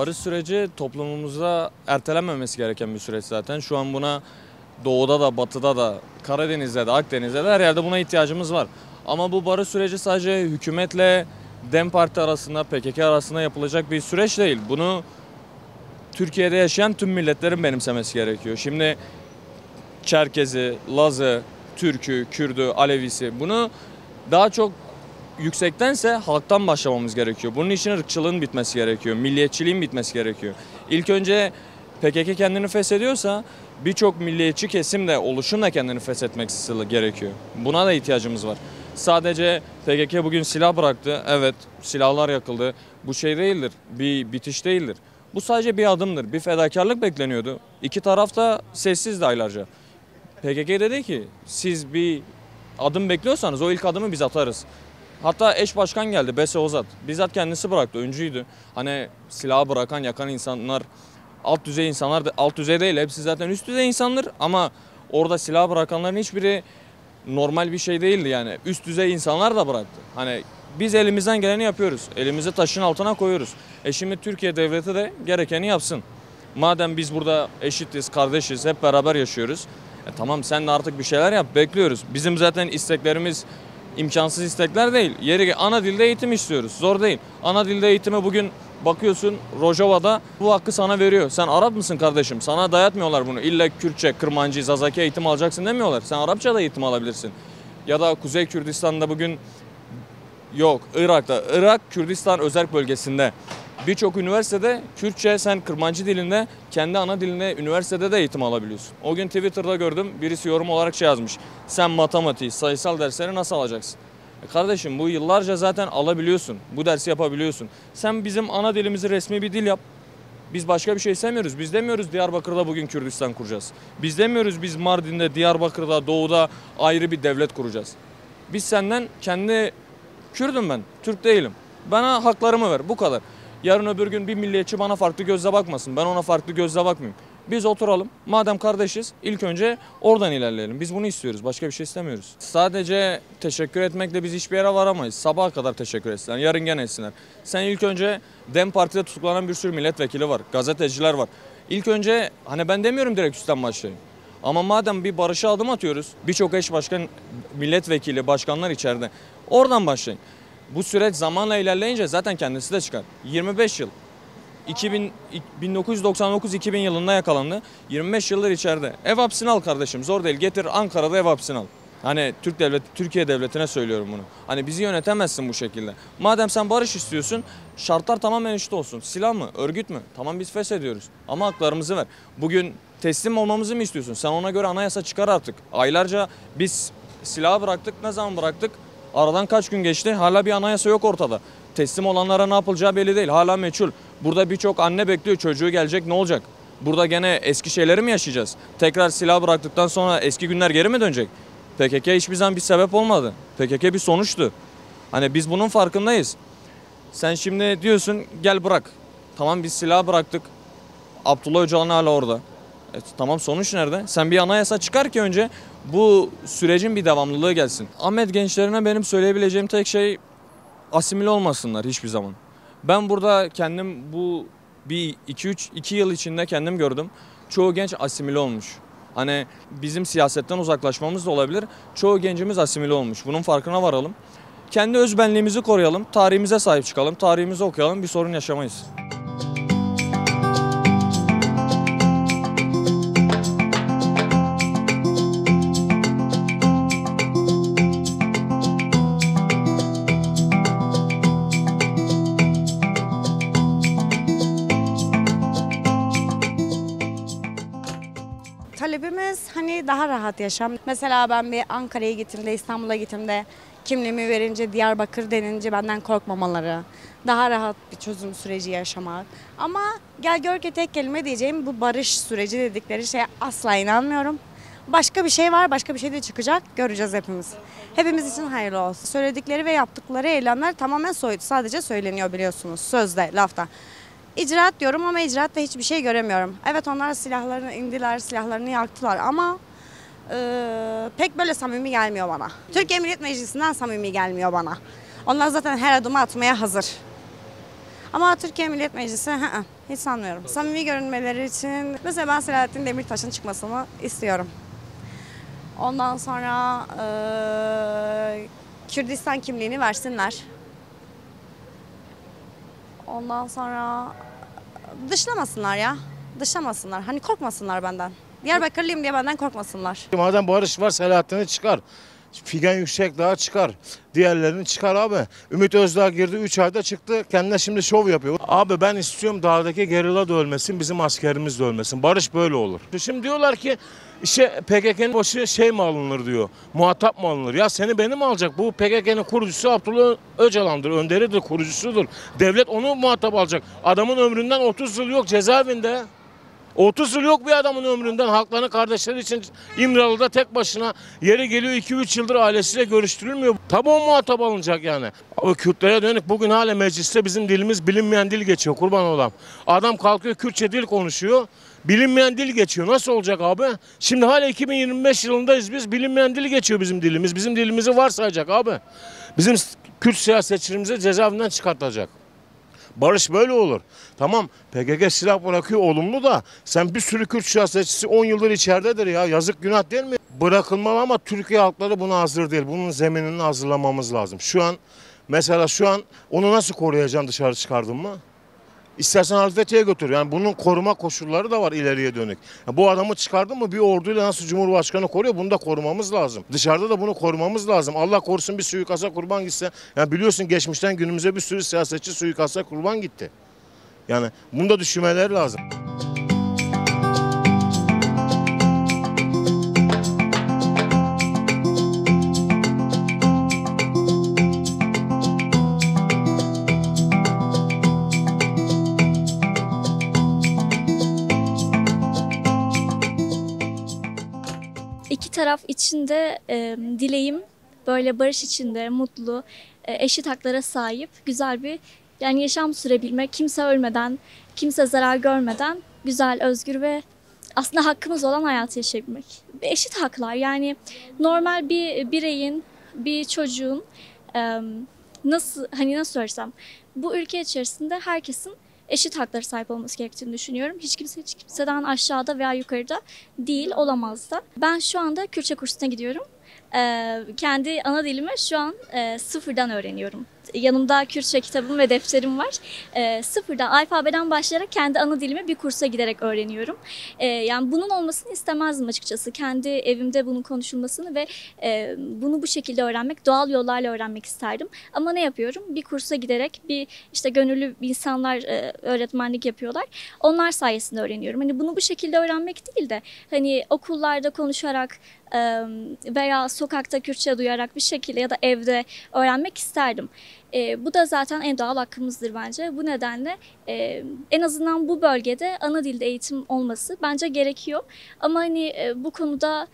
Barış süreci toplumumuzda ertelenmemesi gereken bir süreç zaten. Şu an buna doğuda da, batıda da, Karadeniz'de de, Akdeniz'de de her yerde buna ihtiyacımız var. Ama bu barış süreci sadece hükümetle DEM Parti arasında, PKK arasında yapılacak bir süreç değil. Bunu Türkiye'de yaşayan tüm milletlerin benimsemesi gerekiyor. Şimdi Çerkezi, Lazı, Türk'ü, Kürd'ü, Alevisi, bunu daha çok yüksektense halktan başlamamız gerekiyor. Bunun için ırkçılığın bitmesi gerekiyor, milliyetçiliğin bitmesi gerekiyor. İlk önce PKK kendini feshediyorsa birçok milliyetçi kesim de, oluşum da kendini feshetmek gerekiyor. Buna da ihtiyacımız var. Sadece PKK bugün silah bıraktı, evet silahlar yakıldı. Bu şey değildir, bir bitiş değildir. Bu sadece bir adımdır, bir fedakarlık bekleniyordu. İki taraf da sessizdi aylarca. PKK dedi ki siz bir adım bekliyorsanız o ilk adımı biz atarız. Hatta eş başkan geldi, Bese Ozat. Bizzat kendisi bıraktı, öncüydü. Hani silahı bırakan, yakan insanlar alt düzey insanlar, alt düzey değil, hepsi zaten üst düzey insanlar. Ama orada silah bırakanların hiçbiri normal bir şey değildi yani. Üst düzey insanlar da bıraktı. Hani biz elimizden geleni yapıyoruz. Elimizi taşın altına koyuyoruz. Şimdi Türkiye devleti de gerekeni yapsın. Madem biz burada eşitiz, kardeşiz, hep beraber yaşıyoruz. Tamam sen de artık bir şeyler yap, bekliyoruz. Bizim zaten isteklerimiz imkansız istekler değil. Yeri ana dilde eğitim istiyoruz. Zor değil. Ana dilde eğitime bugün bakıyorsun Rojava'da bu hakkı sana veriyor. Sen Arap mısın kardeşim? Sana dayatmıyorlar bunu. İlla Kürtçe, Kırmancı, Zazaki eğitim alacaksın demiyorlar. Sen Arapça da eğitim alabilirsin. Ya da Kuzey Kürdistan'da bugün yok. Irak Kürdistan özerk bölgesinde birçok üniversitede Kürtçe, sen Kırmancı dilinde, kendi ana dilinde üniversitede de eğitim alabiliyorsun. O gün Twitter'da gördüm, birisi yorum olarak şey yazmış. Sen matematiği, sayısal dersleri nasıl alacaksın? Kardeşim bu yıllarca zaten alabiliyorsun. Bu dersi yapabiliyorsun. Sen bizim ana dilimizi resmi bir dil yap. Biz başka bir şey istemiyoruz. Biz demiyoruz Diyarbakır'da bugün Kürdistan kuracağız. Biz demiyoruz biz Mardin'de, Diyarbakır'da, Doğu'da ayrı bir devlet kuracağız. Biz senden kendi Kürdüm ben, Türk değilim. Bana haklarımı ver, bu kadar. Yarın öbür gün bir milliyetçi bana farklı gözle bakmasın. Ben ona farklı gözle bakmayayım. Biz oturalım. Madem kardeşiz ilk önce oradan ilerleyelim. Biz bunu istiyoruz. Başka bir şey istemiyoruz. Sadece teşekkür etmekle biz hiçbir yere varamayız. Sabaha kadar teşekkür etsinler. Yarın gene etsinler. Sen ilk önce DEM Parti'de tutuklanan bir sürü milletvekili var. Gazeteciler var. İlk önce hani ben demiyorum direkt üstten başlayın. Ama madem bir barışa adım atıyoruz. Birçok eş başkan, milletvekili, başkanlar içeride. Oradan başlayın. Bu süreç zamanla ilerleyince zaten kendisi de çıkar. 25 yıl. 1999-2000 yılında yakalandı. 25 yıldır içeride. Ev hapsini al kardeşim. Zor değil. Getir Ankara'da ev hapsini al. Hani Türkiye devletine söylüyorum bunu. Hani bizi yönetemezsin bu şekilde. Madem sen barış istiyorsun, şartlar tamamen eşit olsun. Silah mı, örgüt mü? Tamam biz feshediyoruz. Ama haklarımızı ver. Bugün teslim olmamızı mı istiyorsun? Sen ona göre anayasa çıkar artık. Aylarca biz silahı bıraktık. Ne zaman bıraktık? Aradan kaç gün geçti? Hala bir anayasa yok ortada. Teslim olanlara ne yapılacağı belli değil. Hala meçhul. Burada birçok anne bekliyor. Çocuğu gelecek, ne olacak? Burada gene eski şeyleri mi yaşayacağız? Tekrar silah bıraktıktan sonra eski günler geri mi dönecek? PKK hiçbir zaman bir sebep olmadı. PKK bir sonuçtu. Hani biz bunun farkındayız. Sen şimdi diyorsun gel bırak. Tamam biz silah bıraktık. Abdullah Öcalan hala orada. Tamam sonuç nerede? Sen bir anayasa çıkar ki önce bu sürecin bir devamlılığı gelsin. Ahmet gençlerine benim söyleyebileceğim tek şey asimile olmasınlar hiçbir zaman. Ben burada kendim bu bir 2 yıl içinde kendim gördüm. Çoğu genç asimile olmuş. Hani bizim siyasetten uzaklaşmamız da olabilir. Çoğu gencimiz asimile olmuş. Bunun farkına varalım. Kendi özbenliğimizi koruyalım. Tarihimize sahip çıkalım. Tarihimizi okuyalım. Bir sorun yaşamayız. Talebimiz hani daha rahat yaşam. Mesela ben bir Ankara'ya gittiğimde, İstanbul'a gittiğimde kimliğimi verince Diyarbakır denince benden korkmamaları, daha rahat bir çözüm süreci yaşamak. Ama gel gör ki tek kelime diyeceğim bu barış süreci dedikleri şeye asla inanmıyorum. Başka bir şey var, başka bir şey de çıkacak. Göreceğiz hepimiz. Hepimiz için hayırlı olsun. Söyledikleri ve yaptıkları eylemler tamamen soyut. Sadece söyleniyor biliyorsunuz sözde, lafta. İcraat diyorum ama icraatta hiçbir şey göremiyorum. Evet onlar silahlarını indiler, silahlarını yaktılar ama pek böyle samimi gelmiyor bana. Türkiye Millet Meclisi'nden samimi gelmiyor bana. Onlar zaten her adımı atmaya hazır. Ama Türkiye Millet Meclisi hiç sanmıyorum. Samimi görünmeleri için mesela ben Selahattin Demirtaş'ın çıkmasını istiyorum. Ondan sonra Kürdistan kimliğini versinler. Ondan sonra dışlamasınlar ya. Dışlamasınlar. Hani korkmasınlar benden. Diyarbakırlıyım diye benden korkmasınlar. Madem barış var Selahattin'i çıkar. Figen Yüksekdağ çıkar. Diğerlerini çıkar abi. Ümit Özdağ girdi 3 ayda çıktı. Kendine şimdi şov yapıyor. Abi ben istiyorum dağdaki gerilla da ölmesin, bizim askerimiz de ölmesin. Barış böyle olur. Şimdi diyorlar ki işte PKK'nın başı mi alınır diyor. Muhatap mı alınır? Ya seni beni mi alacak? Bu PKK'nın kurucusu Abdullah Öcalan'dır. Önderidir, kurucusudur. Devlet onu muhatap alacak. Adamın ömründen 30 yıl yok cezaevinde. 30 yıl yok bir adamın ömründen halkların kardeşleri için İmralı'da tek başına yeri geliyor 2-3 yıldır ailesiyle görüştürülmüyor. Tabi o muhatap alınacak yani. O Kürtlere dönük bugün hala mecliste bizim dilimiz bilinmeyen dil geçiyor kurban olam. Adam kalkıyor Kürtçe dil konuşuyor. Bilinmeyen dil geçiyor. Nasıl olacak abi? Şimdi hala 2025 yılındayız biz. Bilinmeyen dil geçiyor bizim dilimiz. Bizim dilimizi varsayacak abi. Bizim Kürt siyasetçilerimizi cezaevinden çıkartacak. Barış böyle olur. Tamam PKK silah bırakıyor olumlu da sen bir sürü Kürt siyasetçisi 10 yıldır içeridedir ya. Yazık günah değil mi? Bırakılmalı ama Türkiye halkları buna hazır değil. Bunun zeminini hazırlamamız lazım. Mesela şu an onu nasıl koruyacaksın dışarı çıkardın mı? İstersen Halfeti'ye götür. Yani bunun koruma koşulları da var ileriye dönük. Yani bu adamı çıkardın mı bir orduyla nasıl Cumhurbaşkanı koruyor bunu da korumamız lazım. Dışarıda da bunu korumamız lazım. Allah korusun bir suikasta kurban gitse. Yani biliyorsun geçmişten günümüze bir sürü siyasetçi suikasta kurban gitti. Yani bunu da düşünmeleri lazım. İki taraf içinde dileğim böyle barış içinde, mutlu, eşit haklara sahip güzel bir yani yaşam sürebilmek, kimse ölmeden, kimse zarar görmeden güzel, özgür ve aslında hakkımız olan hayatı yaşayabilmek. Eşit haklar yani normal bir bireyin, bir çocuğun nasıl söylesem bu ülke içerisinde herkesin eşit haklara sahip olması gerektiğini düşünüyorum. Hiç kimseden aşağıda veya yukarıda değil, olamaz da. Ben şu anda Kürtçe kursuna gidiyorum. Kendi ana dilimi şu an sıfırdan öğreniyorum. Yanımda Kürtçe kitabım ve defterim var. Sıfırdan, alfabeden başlayarak kendi ana dilimi bir kursa giderek öğreniyorum. Yani bunun olmasını istemezdim açıkçası. Kendi evimde bunun konuşulmasını ve bunu bu şekilde öğrenmek, doğal yollarla öğrenmek isterdim. Ama ne yapıyorum? Bir kursa giderek işte gönüllü insanlar öğretmenlik yapıyorlar. Onlar sayesinde öğreniyorum. Hani bunu bu şekilde öğrenmek değil de hani okullarda konuşarak veya sokakta Kürtçe duyarak bir şekilde ya da evde öğrenmek isterdim. Bu da zaten en doğal hakkımızdır bence. Bu nedenle en azından bu bölgede ana dilde eğitim olması bence gerekiyor. Ama hani bu konuda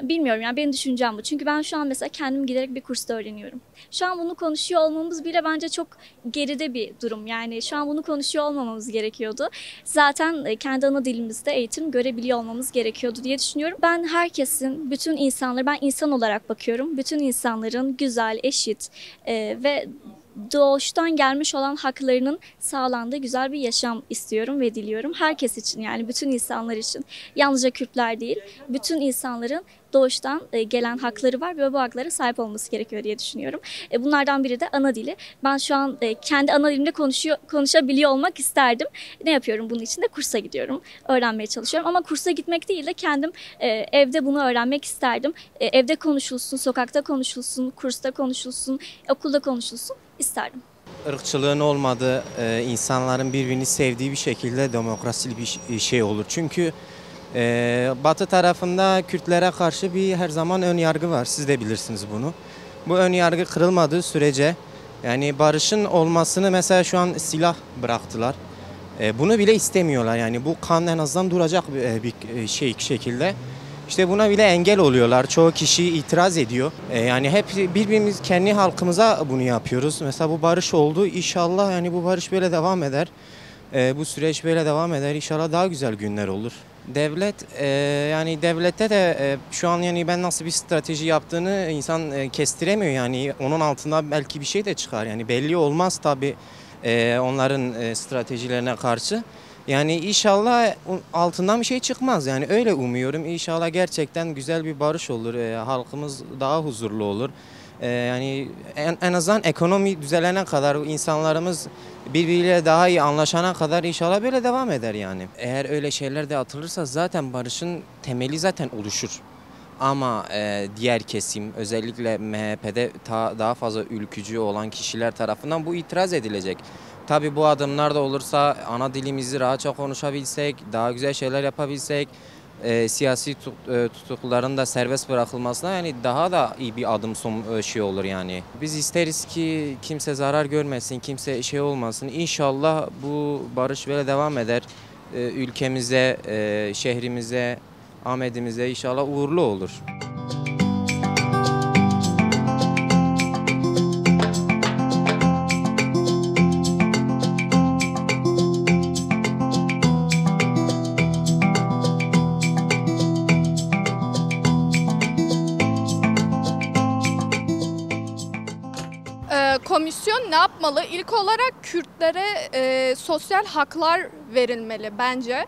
bilmiyorum yani benim düşüncem bu. Çünkü ben şu an mesela kendim giderek bir kursta öğreniyorum. Şu an bunu konuşuyor olmamız bile bence çok geride bir durum. Yani şu an bunu konuşuyor olmamamız gerekiyordu. Zaten kendi ana dilimizde eğitim görebiliyor olmamız gerekiyordu diye düşünüyorum. Ben herkesin, bütün insanları, ben insan olarak bakıyorum. Bütün insanların güzel, eşit ve doğuştan gelmiş olan haklarının sağlandığı güzel bir yaşam istiyorum ve diliyorum. Herkes için yani bütün insanlar için. Yalnızca Kürtler değil, bütün insanların doğuştan gelen hakları var ve bu haklara sahip olması gerekiyor diye düşünüyorum. Bunlardan biri de ana dili. Ben şu an kendi ana dilimde konuşabiliyor olmak isterdim. Ne yapıyorum bunun için de kursa gidiyorum. Öğrenmeye çalışıyorum ama kursa gitmek değil de kendim evde bunu öğrenmek isterdim. Evde konuşulsun, sokakta konuşulsun, kursta konuşulsun, okulda konuşulsun isterdim. Irkçılığın olmadığı, insanların birbirini sevdiği bir şekilde demokrasi bir şey olur. Çünkü Batı tarafında Kürtlere karşı her zaman ön yargı var. Siz de bilirsiniz bunu. Bu ön yargı kırılmadığı sürece yani barışın olmasını mesela şu an silah bıraktılar. Bunu bile istemiyorlar. Yani bu kan en azından duracak bir şekilde. İşte buna bile engel oluyorlar. Çoğu kişi itiraz ediyor. Yani hep birbirimiz kendi halkımıza bunu yapıyoruz. Mesela bu barış oldu. İnşallah yani bu barış böyle devam eder. Bu süreç böyle devam eder. İnşallah daha güzel günler olur. Devlet yani devlette de şu an yani ben nasıl bir strateji yaptığını insan kestiremiyor yani onun altında belki bir şey de çıkar yani belli olmaz tabii onların stratejilerine karşı. Yani inşallah altından bir şey çıkmaz. Yani öyle umuyorum. İnşallah gerçekten güzel bir barış olur. Halkımız daha huzurlu olur. Yani en azından ekonomi düzelene kadar insanlarımız birbiriyle daha iyi anlaşana kadar inşallah böyle devam eder yani. Eğer öyle şeyler de atılırsa zaten barışın temeli zaten oluşur. Ama diğer kesim özellikle MHP'de daha fazla ülkücü olan kişiler tarafından bu itiraz edilecek. Tabii bu adımlar da olursa ana dilimizi rahatça konuşabilsek, daha güzel şeyler yapabilsek, siyasi tutukluların da serbest bırakılmasına yani daha da iyi bir adım şey olur yani. Biz isteriz ki kimse zarar görmesin, kimse şey olmasın. İnşallah bu barış böyle devam eder. Ülkemize, şehrimize, Ahmet'imize inşallah uğurlu olur. Komisyon ne yapmalı? İlk olarak Kürtlere sosyal haklar verilmeli bence.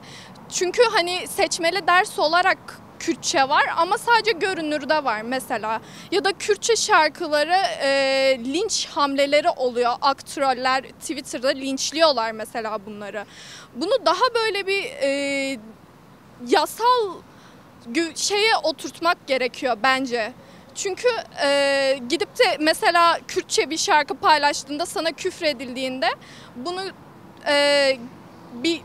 Çünkü hani seçmeli ders olarak Kürtçe var ama sadece görünürde var mesela. Ya da Kürtçe şarkıları linç hamleleri oluyor. Aktroller Twitter'da linçliyorlar mesela bunları. Bunu daha böyle bir yasal şeye oturtmak gerekiyor bence. Çünkü gidip de mesela Kürtçe bir şarkı paylaştığında sana küfredildiğinde bunu bir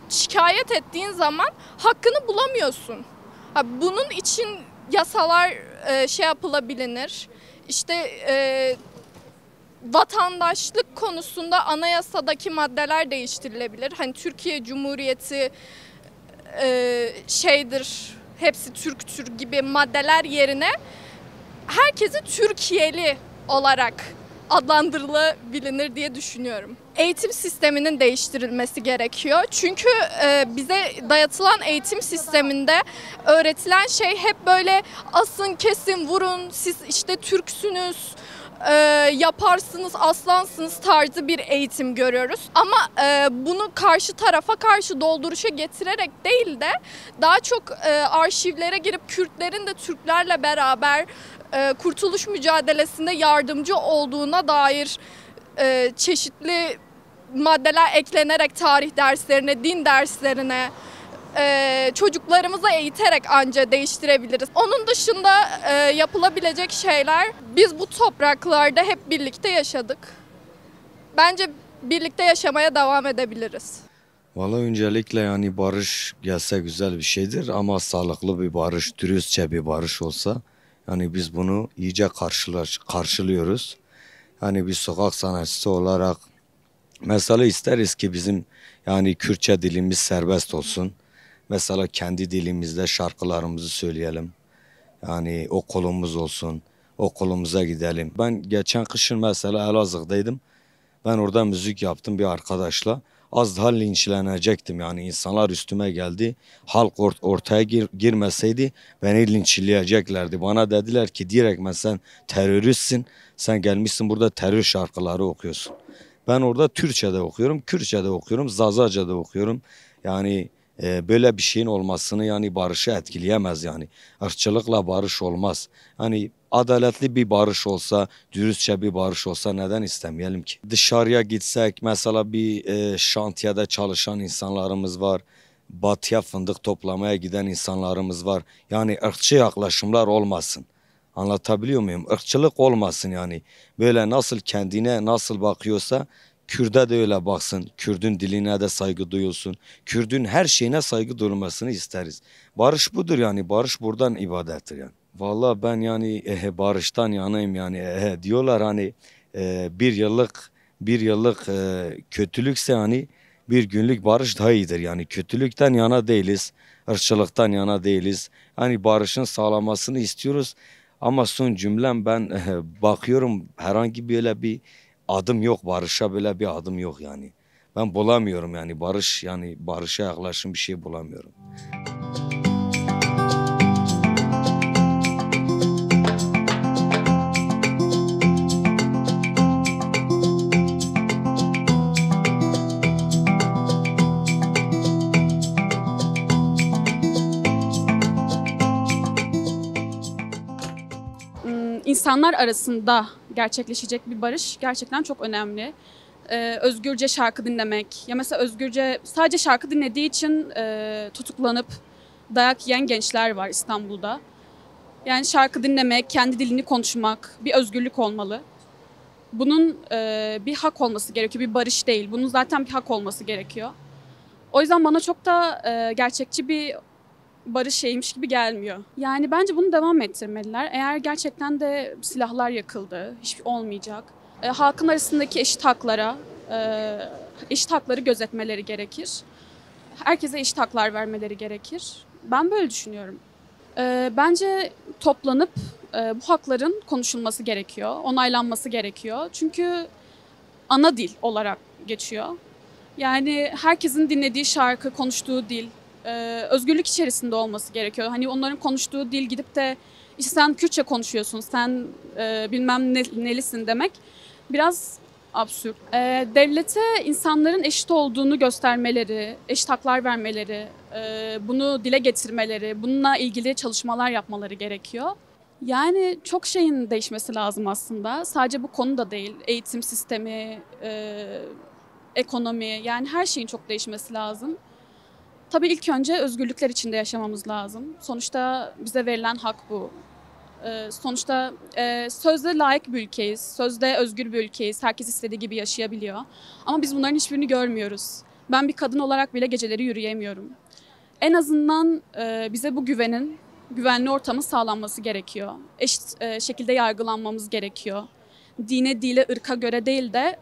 şikayet ettiğin zaman hakkını bulamıyorsun. Bunun için yasalar şey yapılabilir. İşte vatandaşlık konusunda anayasadaki maddeler değiştirilebilir. Hani Türkiye Cumhuriyeti şeydir, hepsi Türktür gibi maddeler yerine herkesi Türkiye'li olarak adlandırılabilir diye düşünüyorum. Eğitim sisteminin değiştirilmesi gerekiyor. Çünkü bize dayatılan eğitim sisteminde öğretilen şey hep böyle asın, kesin, vurun, siz işte Türksünüz, yaparsınız, aslansınız tarzı bir eğitim görüyoruz. Ama bunu karşı tarafa karşı dolduruşa getirerek değil de daha çok arşivlere girip Kürtlerin de Türklerle beraber kurtuluş mücadelesinde yardımcı olduğuna dair çeşitli maddeler eklenerek tarih derslerine, din derslerine çocuklarımıza eğiterek anca değiştirebiliriz. Onun dışında yapılabilecek şeyler, biz bu topraklarda hep birlikte yaşadık. Bence birlikte yaşamaya devam edebiliriz. Vallahi öncelikle yani barış gelse güzel bir şeydir ama sağlıklı bir barış, dürüstçe bir barış olsa yani biz bunu iyice karşılıyoruz. Yani bir sokak sanatçısı olarak mesela isteriz ki bizim yani Kürtçe dilimiz serbest olsun. Mesela kendi dilimizde şarkılarımızı söyleyelim. Yani okulumuz olsun, okulumuza gidelim. Ben geçen kışın mesela Elazığ'daydım. Ben orada müzik yaptım bir arkadaşla. Az daha linçlenecektim yani insanlar üstüme geldi. Halk ortaya girmeseydi beni linçleyeceklerdi. Bana dediler ki direkt sen teröristsin. Sen gelmişsin burada terör şarkıları okuyorsun. Ben orada Türkçe'de okuyorum, Kürtçe'de okuyorum, Zazace'de okuyorum. Yani böyle bir şeyin olmasını yani barışı etkileyemez yani. Irkçılıkla barış olmaz. Hani adaletli bir barış olsa, dürüstçe bir barış olsa neden istemeyelim ki? Dışarıya gitsek mesela bir şantiyede çalışan insanlarımız var. Batıya fındık toplamaya giden insanlarımız var. Yani ırkçı yaklaşımlar olmasın. Anlatabiliyor muyum? Irkçılık olmasın yani. Böyle nasıl kendine nasıl bakıyorsa Kürt'e de öyle baksın. Kürt'ün diline de saygı duyulsun. Kürt'ün her şeyine saygı duyulmasını isteriz. Barış budur yani. Barış buradan ibadettir yani. Vallahi ben yani barıştan yanayım yani. Diyorlar hani bir yıllık kötülükse hani bir günlük barış daha iyidir. Yani kötülükten yana değiliz. Irkçılıktan yana değiliz. Hani barışın sağlamasını istiyoruz. Ama son cümlem ben bakıyorum herhangi böyle bir adım yok. Barışa böyle bir adım yok yani. Ben bulamıyorum yani barış yani barışa yaklaşım bir şey bulamıyorum. insanlar arasında gerçekleşecek bir barış gerçekten çok önemli. Özgürce şarkı dinlemek, ya mesela özgürce sadece şarkı dinlediği için tutuklanıp dayak yiyen gençler var İstanbul'da. Yani şarkı dinlemek, kendi dilini konuşmak bir özgürlük olmalı. Bunun bir hak olması gerekiyor, bir barış değil. Bunun zaten bir hak olması gerekiyor. O yüzden bana çok da gerçekçi bir barış şeymiş gibi gelmiyor. Yani bence bunu devam ettirmeliler. Eğer gerçekten de silahlar yakıldı, hiçbir olmayacak. Halkın arasındaki eşit hakları gözetmeleri gerekir. Herkese eşit haklar vermeleri gerekir. Ben böyle düşünüyorum. Bence toplanıp bu hakların konuşulması gerekiyor, onaylanması gerekiyor. Çünkü ana dil olarak geçiyor. Yani herkesin dinlediği şarkı, konuştuğu dil, özgürlük içerisinde olması gerekiyor. Hani onların konuştuğu dil gidip de işte sen Kürtçe konuşuyorsun, sen bilmem nelisin demek biraz absürt. Devlete insanların eşit olduğunu göstermeleri, eşit haklar vermeleri, bunu dile getirmeleri, bununla ilgili çalışmalar yapmaları gerekiyor. Yani çok şeyin değişmesi lazım aslında. Sadece bu konu da değil. Eğitim sistemi, ekonomi, yani her şeyin çok değişmesi lazım. Tabii ilk önce özgürlükler içinde yaşamamız lazım. Sonuçta bize verilen hak bu. Sonuçta sözde layık bir ülkeyiz, sözde özgür bir ülkeyiz. Herkes istediği gibi yaşayabiliyor. Ama biz bunların hiçbirini görmüyoruz. Ben bir kadın olarak bile geceleri yürüyemiyorum. En azından bize bu güvenli ortamın sağlanması gerekiyor. Eşit şekilde yargılanmamız gerekiyor. Dine, dile, ırka göre değil de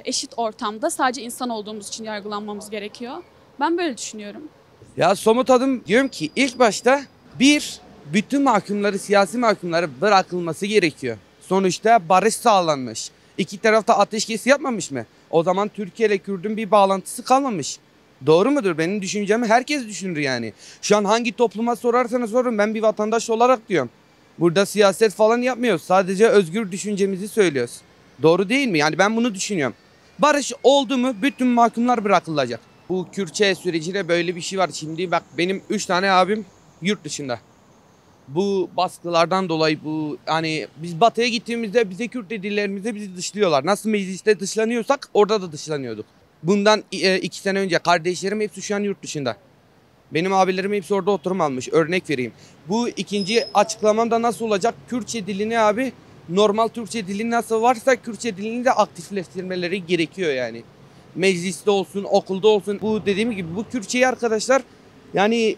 eşit ortamda sadece insan olduğumuz için yargılanmamız gerekiyor. Ben böyle düşünüyorum. Ya somut adım diyorum ki ilk başta bütün mahkumları, siyasi mahkumları bırakılması gerekiyor. Sonuçta barış sağlanmış. İki tarafta ateşkes yapmamış mı? O zaman Türkiye ile Kürt'ün bir bağlantısı kalmamış. Doğru mudur? Benim düşüncemi herkes düşünür yani. Şu an hangi topluma sorarsanız sorun, ben bir vatandaş olarak diyorum. Burada siyaset falan yapmıyoruz. Sadece özgür düşüncemizi söylüyoruz. Doğru değil mi? Yani ben bunu düşünüyorum. Barış oldu mu bütün mahkumlar bırakılacak. Bu Kürtçe süreciyle böyle bir şey var. Şimdi bak benim 3 tane abim yurt dışında. Bu baskılardan dolayı hani biz batıya gittiğimizde bize Kürt dediklerimizde bizi dışlıyorlar. Nasıl mecliste dışlanıyorsak orada da dışlanıyorduk. Bundan 2 sene önce kardeşlerim hepsi şu an yurt dışında. Benim abilerim hepsi orada oturum almış. Örnek vereyim. Bu ikinci açıklamam da nasıl olacak? Kürtçe dilini abi normal Türkçe dili nasıl varsa Kürtçe dilini de aktifleştirmeleri gerekiyor yani. Mecliste olsun, okulda olsun. Bu dediğim gibi bu Kürtçeyi arkadaşlar yani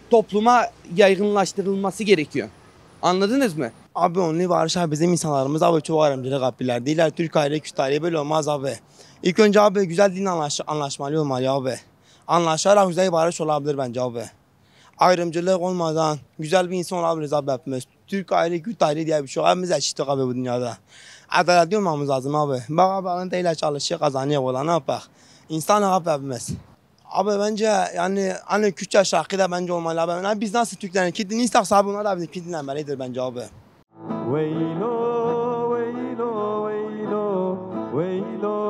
topluma yaygınlaştırılması gerekiyor. Anladınız mı? Abi only barış abi bizim insanlarımız abi çok ayrımcılık yapıyorlar. Değiller Türk aile, Kürt aile böyle olmaz abi. İlk önce abi güzel din anlaşmalı olmalı abi. Anlaşarak güzel barış olabilir bence abi. Ayrımcılık olmadan güzel bir insan olabiliriz abi hepimiz. Türk aile, Kürt aile diye bir şey yok. Hepimiz eşittik abi bu dünyada. Adaletli olmamız lazım abi. Bak abi alın çalışıyor kazanıyor olan ne yapak. İnsan abi hepimiz. Abi bence yani hani Kürtçe şarkı da bence olmalı abi. Yani biz nasıl Türklerin ki dinliysek abi onlar da bizim dinlemelidir bence abi. Veylo, veylo, veylo, veylo.